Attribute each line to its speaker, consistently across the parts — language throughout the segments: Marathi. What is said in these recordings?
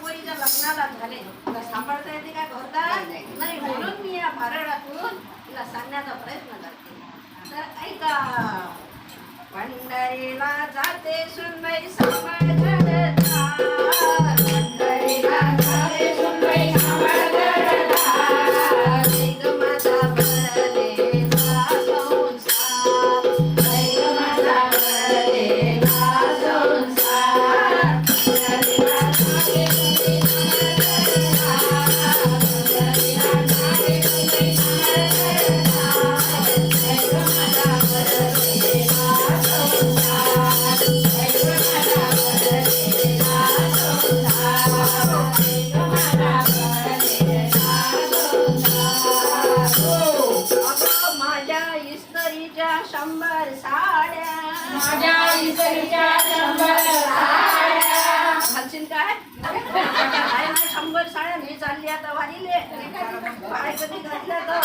Speaker 1: पोरीच्या लग्नाला झाले तुला सांभाळता येते का घरदार नाही म्हणून मी या फारळातून तिला सांगण्याचा प्रयत्न करते. तर ऐका, पंढरीला जाते सुनबाई सांभाळ घरदार, पंढरीला जाते सुनबाई सांभाळ घरदार, ऐक माझा भरलेला संसार, ऐक माझा भरलेला संसार, पंढरीला जाते सुनबाई सांभाळ घरदार, पंढरीला जाते सुनबाई सांभाळ घरदार, ऐक माझ्या इस्त्रीच्या 100 साड्या, माझ्या इस्त्रीच्या 100 साड्या घालशील काय? आहे ना 100 साड्या. मी चालली आता वारीले काय कधी घातल्या तर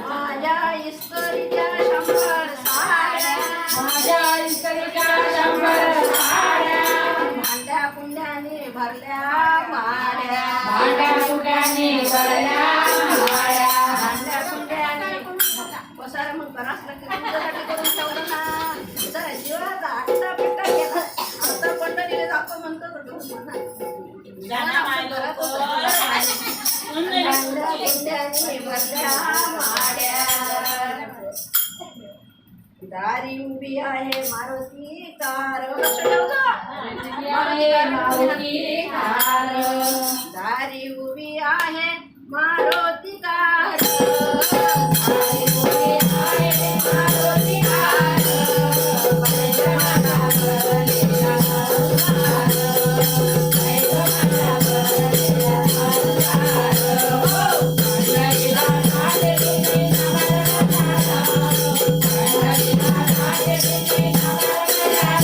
Speaker 1: माझ्या इस्त्रीच्या 100 साड्या, माझ्या इस्त्रीच्या 100 साड्या, भांड्या कुंड्याने भरल्या माड्या, भांड्या कुंड्याने भरल्या माड्या, भांड्या कुंड्याने बसायला मग कराच लागते तुमच्यासाठी करून ठेवलं ना. जरा जीवाचा आठवडा पेटा गेला आता पंढरीला जातो म्हणतो भांड्या कुंड्याने भरल्या माड्या, दारी उभी आहे मारुती कार, लक्ष मारुती कार, दारी उभी आहे मारुती कार, दारी उभी आहे मारुती कार, पंढरीला भरलेला संसार, पंढरीला भरलेला संसार, पंढरीला जाते सुनबाई सांभाळ घरदार, पंढरीला जाते सुनबाई सांभाळ घरदार,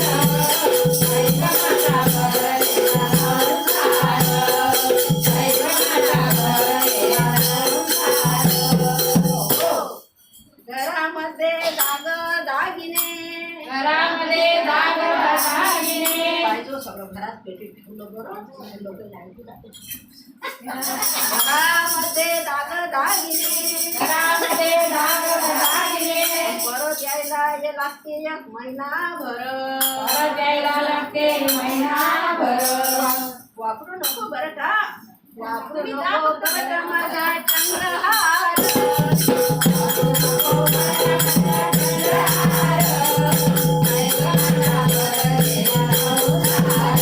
Speaker 1: ऐक माझा भरलेला संसार, ऐक माझा भरलेला संसार. घरामध्ये दाग दागिने, घरामध्ये दाग दागिने पाहिजे सगळं घरात पेटी ठेवलं बरं लोक लाईट जाते. घरामध्ये दाग दागिने, घरामध्ये दाग दागिने परत यायला हे लागते 1 महिनाभर, परत यायला लागते महिनाभर. वापरू नको बरं का, वापरू नको बरं का माझा चंद्रहार, वापरू नको बरं का माझा चंद्रहार, ऐक माझा भरलेला संसार,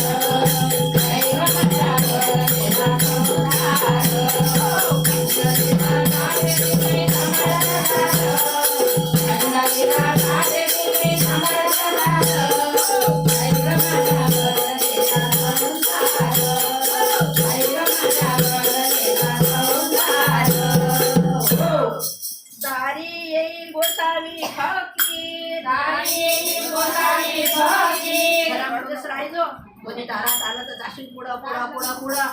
Speaker 1: ऐक माझा भरलेला संसार, पंढरीला जाते सुनबाई सांभाळ घरदार, पंढरीला जाते सुनबाई सांभाळ घरदार, ऐक माझा भरलेला संसार, ऐक माझा भरलेला संसार. दारी येईल गोसावी फकीर, दारी येईल गोसावी फकीर घरामध्येच राहायचो कोणी दारात आलं तर जाशील पुढं पुढं पुढं पुढं.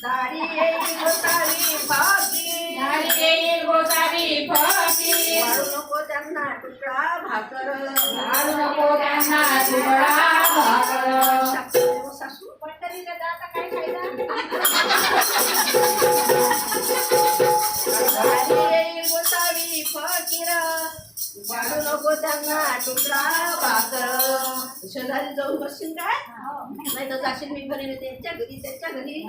Speaker 1: दारी येईल गोसावी फकीर, दारी येईल गोसावी फकीर वाढू नको त्यांना तुकडा भाकर, वाढू नको त्यांना तुकडा भाकर. सासू पंढरीला जाता काय फायदा, दारी येईल गोसावी फकीर वाढू नको त्यांना तुकडा भाकर. शेजारी जाऊन बसशील काय नाही तर जाशील मी घरी त्यांच्या घरी त्याच्या घरी.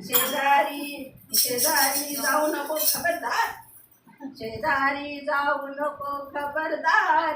Speaker 1: शेजारी शेजारी जाऊ नको खबरदार, शेजारी जाऊ नको खबरदार.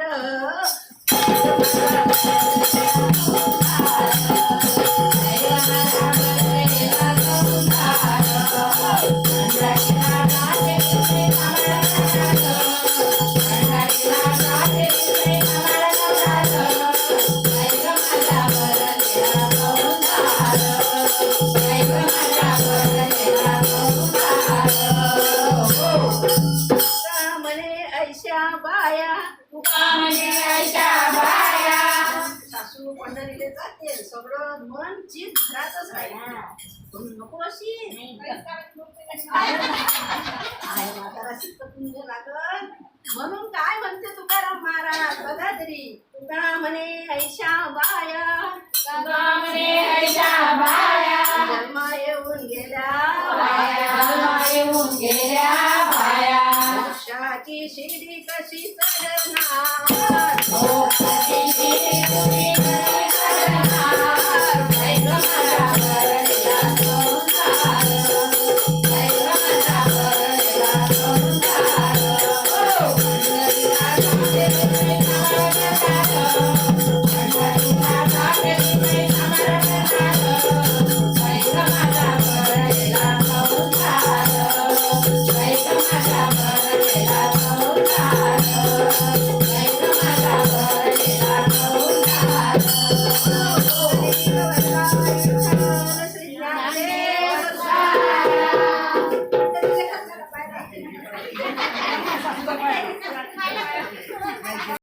Speaker 1: सासू पंढरीला जाते सगळं मन चित घरातच राहील नको अशी आहे म्हातारा शिकत लागत म्हणून काय म्हणते बघा तरी तुका म्हणे ऐशा बाया जन्मा येऊन गेल्या मोक्षाची शिडी कशी चढणार